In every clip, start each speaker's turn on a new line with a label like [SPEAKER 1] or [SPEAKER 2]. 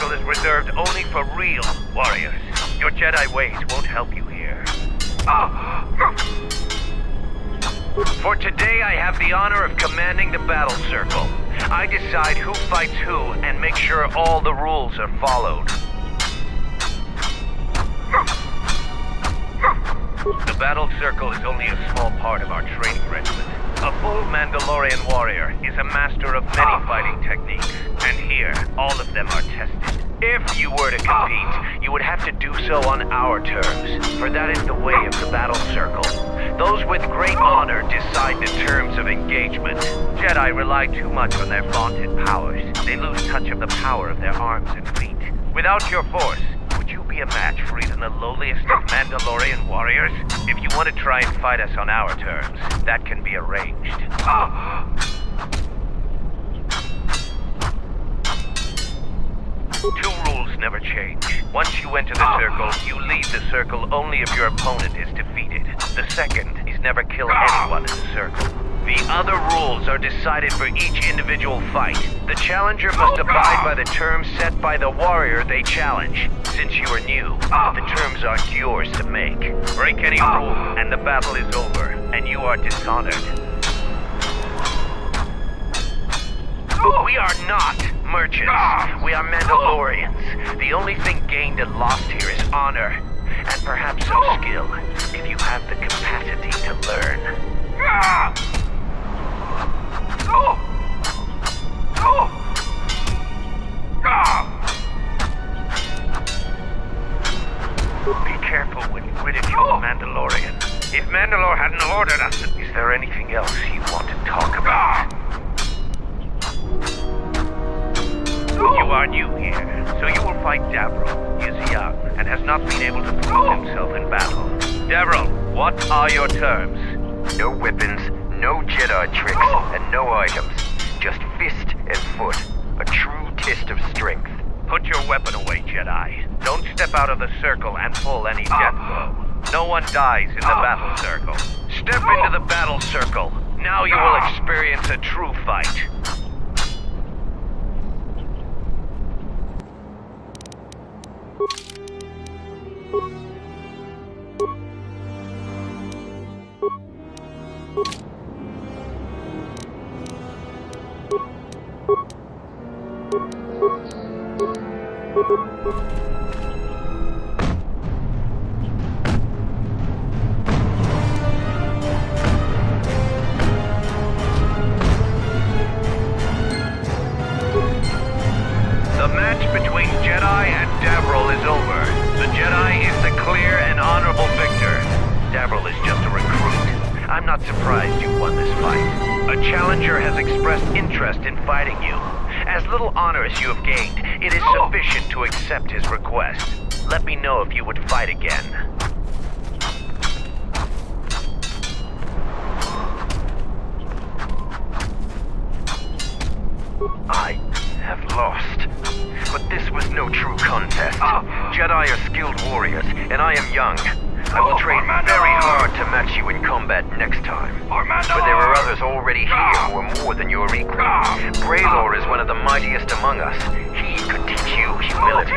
[SPEAKER 1] Circle is reserved only for real warriors. Your Jedi ways won't help you here. For today, I have the honor of commanding the Battle Circle. I decide who fights who and make sure all the rules are followed. The Battle Circle is only a small part of our training regimen. A full Mandalorian warrior is a master of many fighting techniques, and here, all of them are tested. If you were to compete, you would have to do so on our terms, for that is the way of the Battle Circle. Those with great honor decide the terms of engagement. Jedi rely too much on their vaunted powers. They lose touch of the power of their arms and feet. Without your force, would you be a match for even the lowliest of Mandalorian warriors? If you want to try and fight us on our terms, that can be arranged. Two rules never change. Once you enter the circle, you leave the circle only if your opponent is defeated. The second is never kill anyone in the circle. The other rules are decided for each individual fight. The challenger must abide by the terms set by the warrior they challenge. Since you are new, the terms aren't yours to make. Break any rule, and the battle is over, and you are dishonored. We are not merchants. We are Mandalorians. The only thing gained and lost here is honor, and perhaps some skill, if you have the capacity to learn. Be careful when you ridicule Mandalorian. If Mandalore hadn't ordered us, is there anything else you want to talk about? You are new here, so you will fight Davril. He is young, and has not been able to prove himself in battle. Davril, what are your terms?
[SPEAKER 2] No weapons, no Jedi tricks, and no items. Just fist and foot. A true test of strength.
[SPEAKER 1] Put your weapon away, Jedi. Don't step out of the circle and pull any death blow. No one dies in the battle circle. Step into the battle circle. Now you will experience a true fight. The match between Jedi and Davril is over. The Jedi is the clear and honorable victor. Davril is just a recruit. I'm not surprised you won this fight. A challenger has expressed interest in fighting you. As little honor as you have gained, it is sufficient to accept his request. Let me know if you would fight again.
[SPEAKER 2] I have lost. But this was no true contest. Jedi are skilled warriors, and I am young. I will train very hard to match you in combat next time. But there are others already here who are more than your equal. Braylor is one of the mightiest among us. He could teach you humility.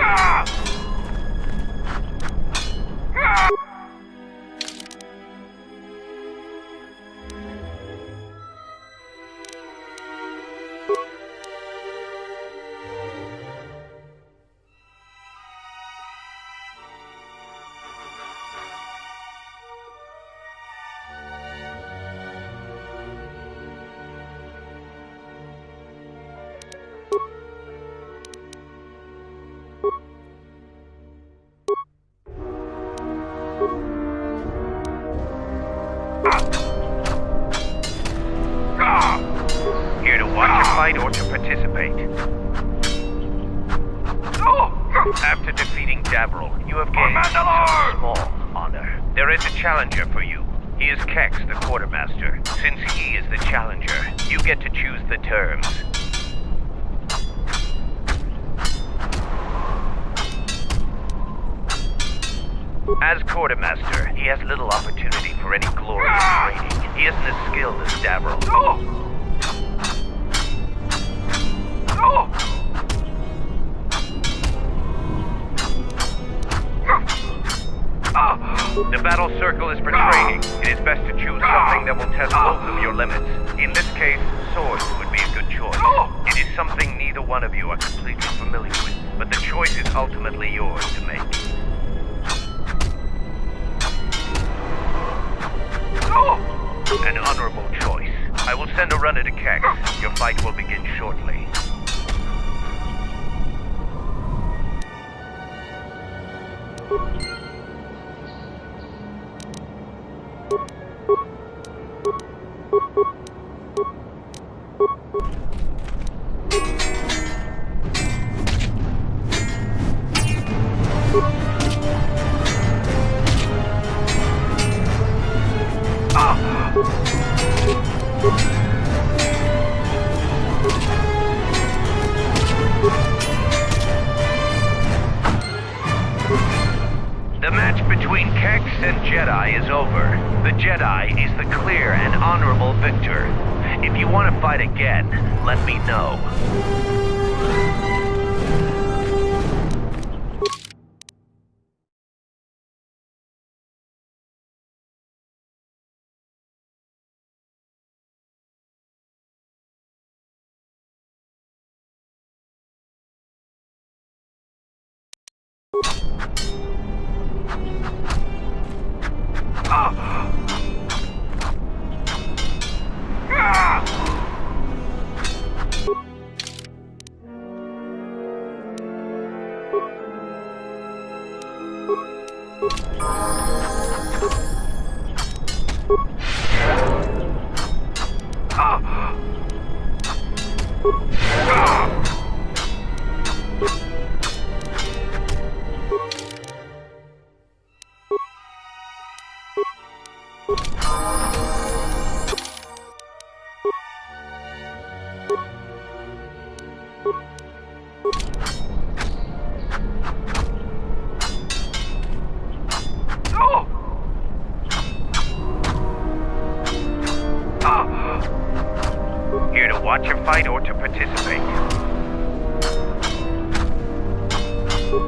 [SPEAKER 1] Here to watch a fight or to participate? After defeating Davril, you have gained some small honor. There is a challenger for you. He is Kex, the quartermaster. Since he is the challenger, you get to choose the terms. As quartermaster, he has little opportunity for any glorious training. He isn't as skilled as Davril. The battle circle is for training. It is best to choose something that will test both of your limits. In this case, swords would be a good choice. It is something neither one of you are completely familiar with, but the choice is ultimately yours to make. An honorable choice. I will send a runner to Kex. Your fight will begin shortly. The match between Kex and Jedi is over. The Jedi is the clear and honorable victor. If you want to fight again, let me know. Here to watch a fight or to participate?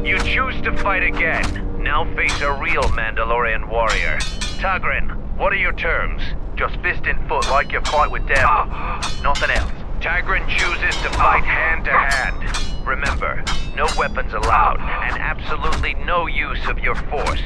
[SPEAKER 1] You choose to fight again. Now face a real Mandalorian warrior. Tagrin, what are your terms?
[SPEAKER 2] Just fist and foot like you fight with them. Nothing else.
[SPEAKER 1] Tagrin chooses to fight hand to hand. Remember, no weapons allowed, and absolutely no use of your force.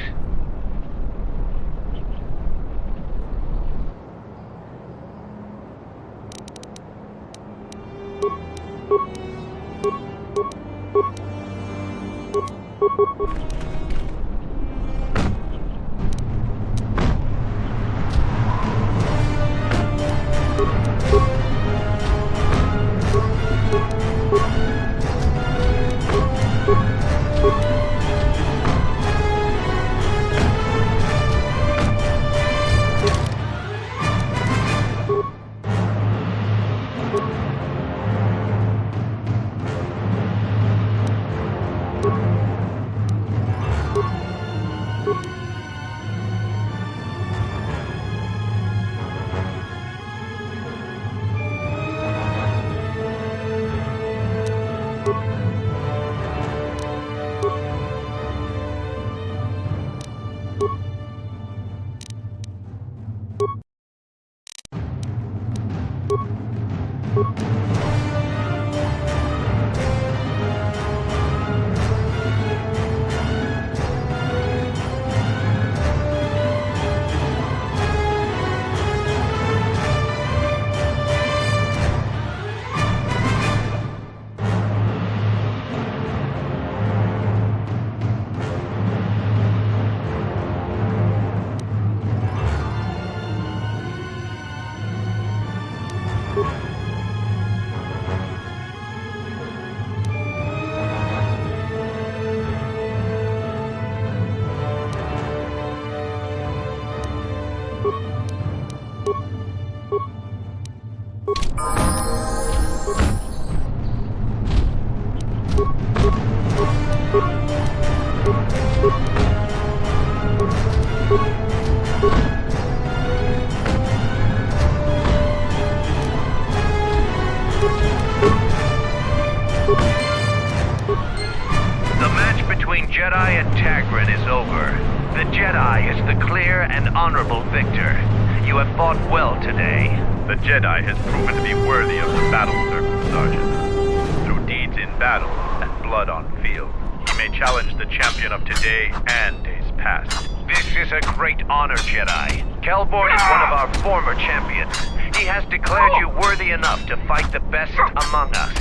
[SPEAKER 1] The match between Jedi and Tagrin is over. The Jedi is the clear and honorable victor. You have fought well today.
[SPEAKER 3] The Jedi has proven to be worthy of the battle circle, Sergeant. Through deeds in battle and blood on field, he may challenge the champion of today and days past.
[SPEAKER 1] This is a great honor, Jedi. Kelborn is one of our former champions. He has declared you worthy enough to fight the best among us.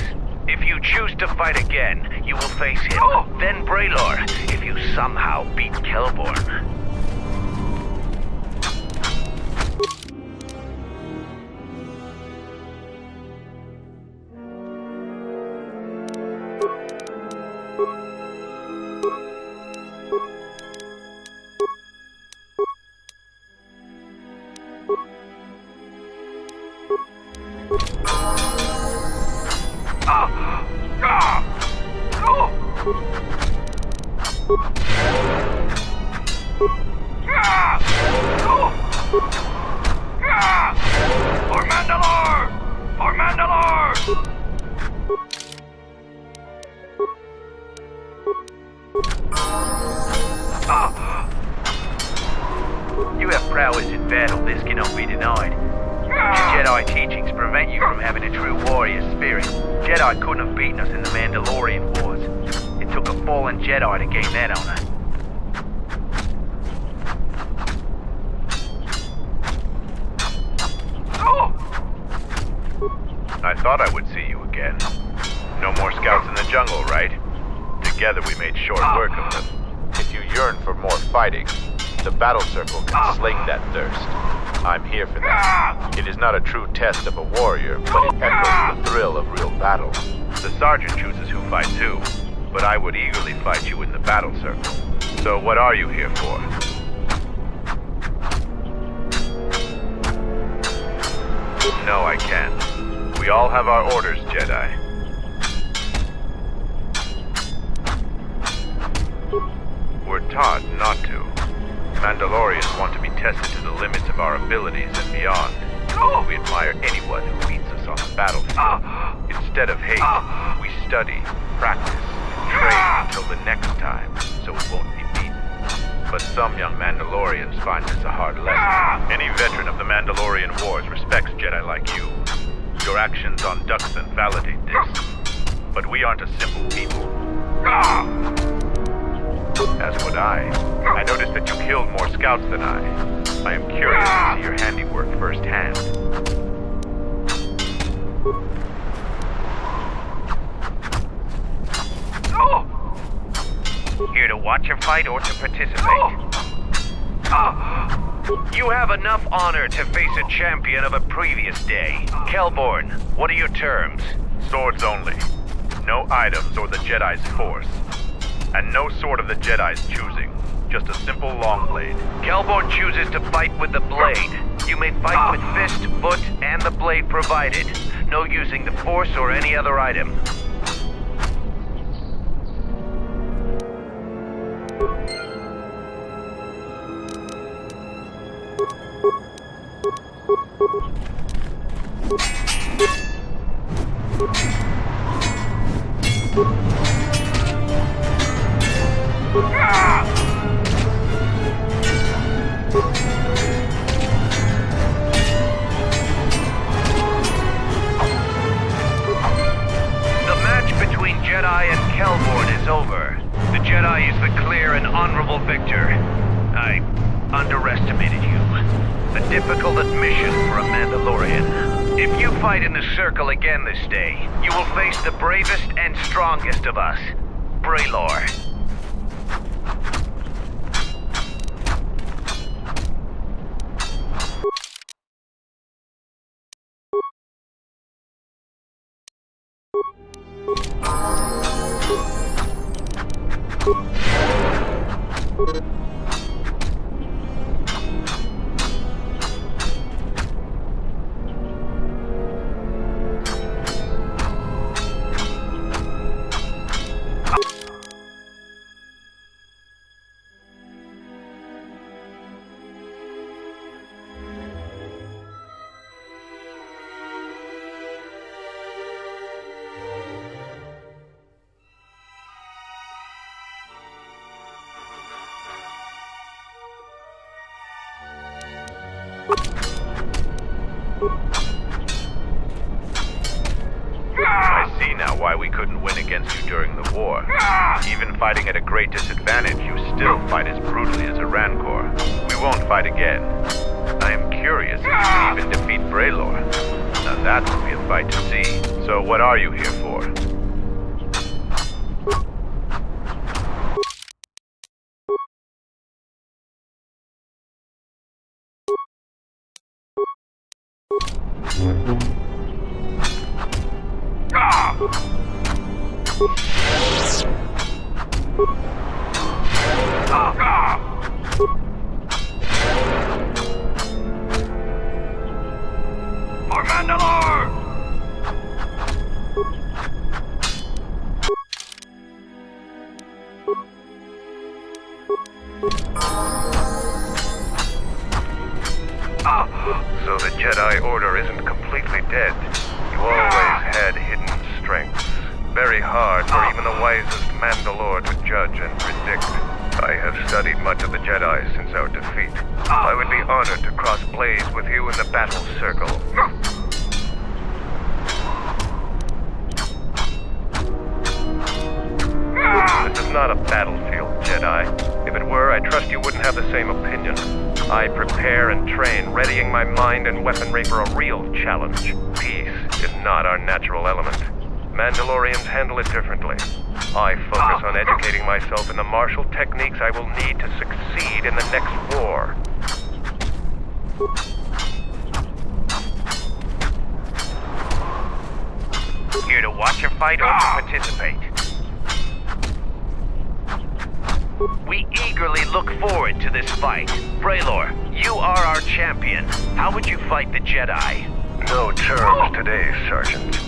[SPEAKER 1] If you choose to fight again, you will face him. Then Braylor, if you somehow beat Kelborn. You have prowess in battle, this cannot be denied. Your Jedi teachings prevent you from having a true warrior spirit. Jedi couldn't have beaten us in the Mandalorian Wars. It took a fallen Jedi to gain that honor.
[SPEAKER 3] I thought I would see you again. No more scouts in the jungle, right? Together we made short work of them. If you yearn for more fighting, the battle circle can slake that thirst. I'm here for that. It is not a true test of a warrior, but it echoes the thrill of real battle. The sergeant chooses who fights who, but I would eagerly fight you in the battle circle. So what are you here for? No, I can't. We all have our orders, Jedi. We're taught not to. Mandalorians want to be tested to the limits of our abilities and beyond. We admire anyone who beats us on the battlefield. Instead of hate, we study, practice, and train until the next time, so it won't be beaten. But some young Mandalorians find this a hard lesson. Any veteran of the Mandalorian Wars respects Jedi like you. Your actions on Dxun validate this. But we aren't a simple people. As would I. I noticed that you killed more scouts than I. I am curious to see your handiwork firsthand.
[SPEAKER 1] Here to watch a fight or to participate? You have enough honor to face a champion of a previous day. Kelborn, what are your terms?
[SPEAKER 3] Swords only. No items or the Jedi's force. And no sword of the Jedi's choosing. Just a simple long blade.
[SPEAKER 1] Kelborn chooses to fight with the blade. You may fight with fist, foot, and the blade provided. No using the force or any other item. Jedi and Kelborn is over. The Jedi is the clear and honorable victor. I underestimated you. A difficult admission for a Mandalorian. If you fight in the circle again this day, you will face the bravest and strongest of us, Braylor.
[SPEAKER 3] I see now why we couldn't win against you during the war. Even fighting at a great disadvantage, you still fight as brutally as a Rancor. We won't fight again. I am curious if you can even defeat Braylor. Now that would be a fight to see. So what are you here for?
[SPEAKER 2] For Mandalore!
[SPEAKER 3] So the Jedi Order isn't completely dead. You always had hidden strengths. Very hard for even the wisest Mandalore to judge and predict. I have studied much of the Jedi since our defeat. I would be honored to cross blades with you in the battle circle. This is not a battlefield, Jedi. If it were, I trust you wouldn't have the same opinion. I prepare and train, readying my mind and weaponry for a real challenge. Peace is not our natural element. Mandalorians handle it differently. I focus on educating myself in the martial techniques I will need to succeed in the next war.
[SPEAKER 1] Here to watch your fight or to participate? We eagerly look forward to this fight. Braylor, you are our champion. How would you fight the Jedi?
[SPEAKER 3] No terms today, Sergeant.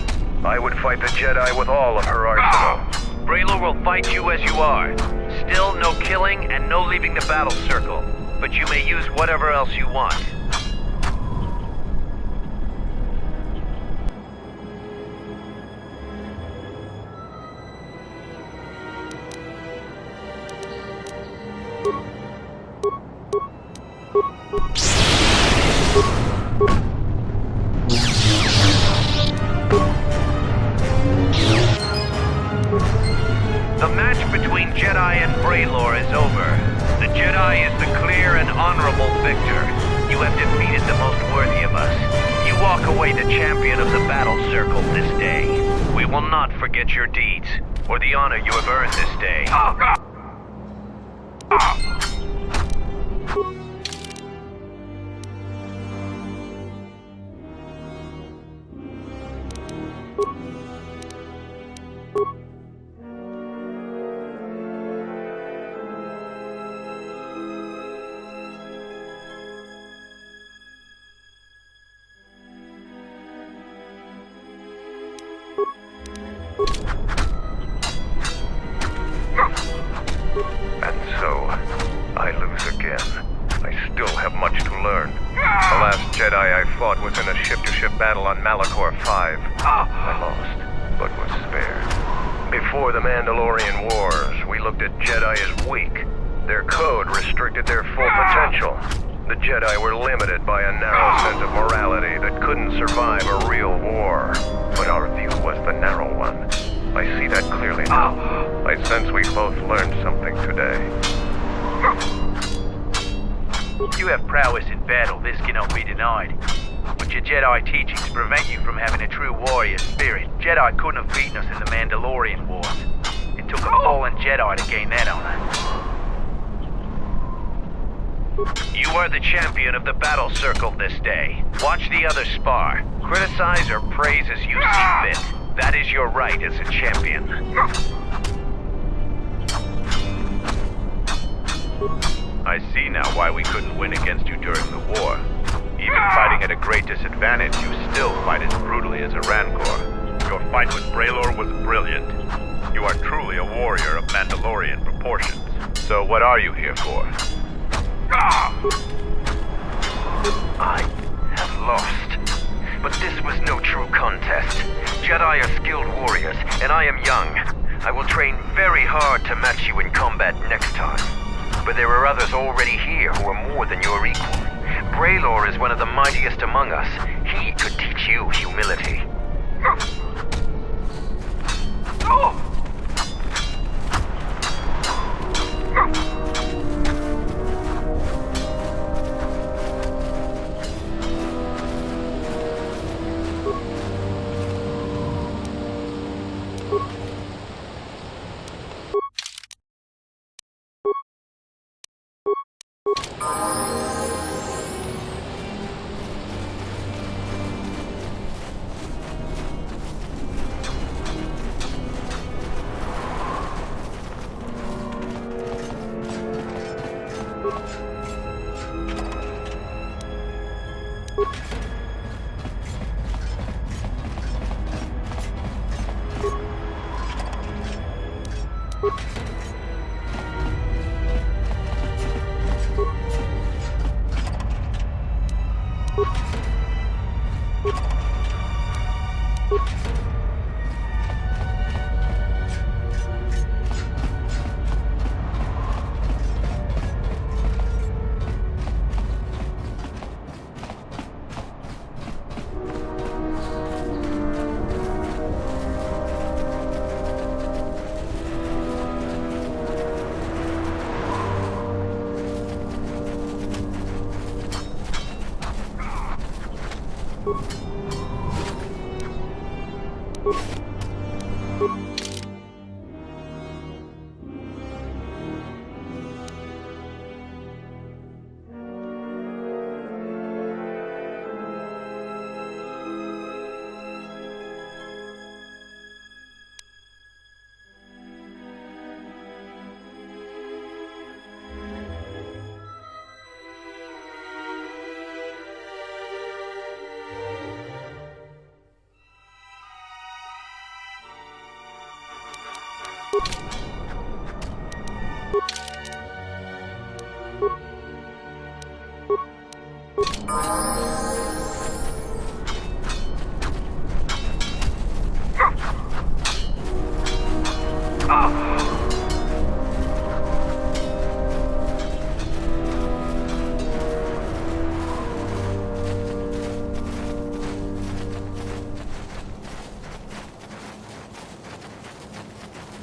[SPEAKER 3] I would fight the Jedi with all of her arsenal.
[SPEAKER 1] Braylor will fight you as you are. Still no killing and no leaving the battle circle. But you may use whatever else you want. The match between Jedi and Braylor is over. The Jedi is the clear and honorable victor. You have defeated the most worthy of us. You walk away the champion of the battle circle this day. We will not forget your deeds, or the honor you have earned this day.
[SPEAKER 3] And so, I lose again. I still have much to learn. The last Jedi I fought was in a ship-to-ship battle on Malachor 5. I lost, but was spared. Before the Mandalorian Wars, we looked at Jedi as weak. Their code restricted their full potential. The Jedi were limited by a narrow sense of morality that couldn't survive a real war. But our view was the narrow one. I see that clearly now. I sense we both learned something today.
[SPEAKER 1] You have prowess in battle, this cannot be denied. But your Jedi teachings prevent you from having a true warrior spirit. Jedi couldn't have beaten us in the Mandalorian Wars. It took a fallen Jedi to gain that honor. You are the champion of the battle circle this day. Watch the others spar. Criticize or praise as you see fit. That is your right as a champion.
[SPEAKER 3] I see now why we couldn't win against you during the war. Even fighting at a great disadvantage, you still fight as brutally as a Rancor. Your fight with Braylor was brilliant. You are truly a warrior of Mandalorian proportions. So what are you here for?
[SPEAKER 2] I have lost. But this was no true contest. Jedi are skilled warriors, and I am young. I will train very hard to match you in combat next time. But there are others already here who are more than your equal. Greylor is one of the mightiest among us. He could teach you humility.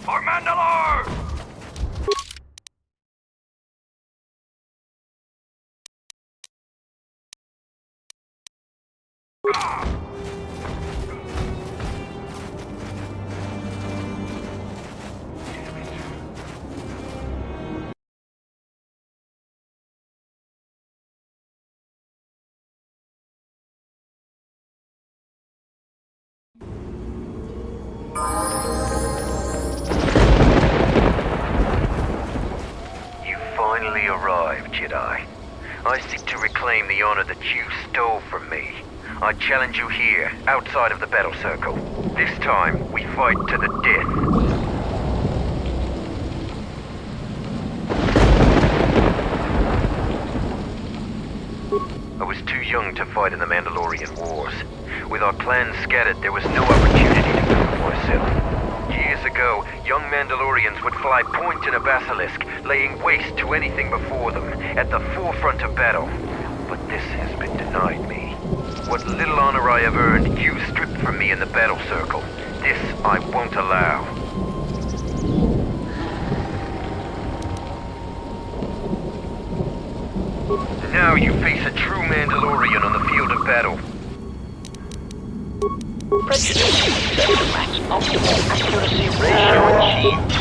[SPEAKER 1] For Mandalore!
[SPEAKER 2] You finally arrived, Jedi. I seek to reclaim the honor that you stole from me. I challenge you here, outside of the battle circle. This time, we fight to the death. I was too young to fight in the Mandalorian Wars. With our clans scattered, there was no opportunity to prove myself. Years ago, young Mandalorians would fly point in a basilisk, laying waste to anything before them, at the forefront of battle. But this has been denied me. What little honor I have earned, you stripped from me in the battle circle. This I won't allow. Now you face a true Mandalorian on the field of battle.
[SPEAKER 4] Prejudice. Max optimal accuracy ratio achieved.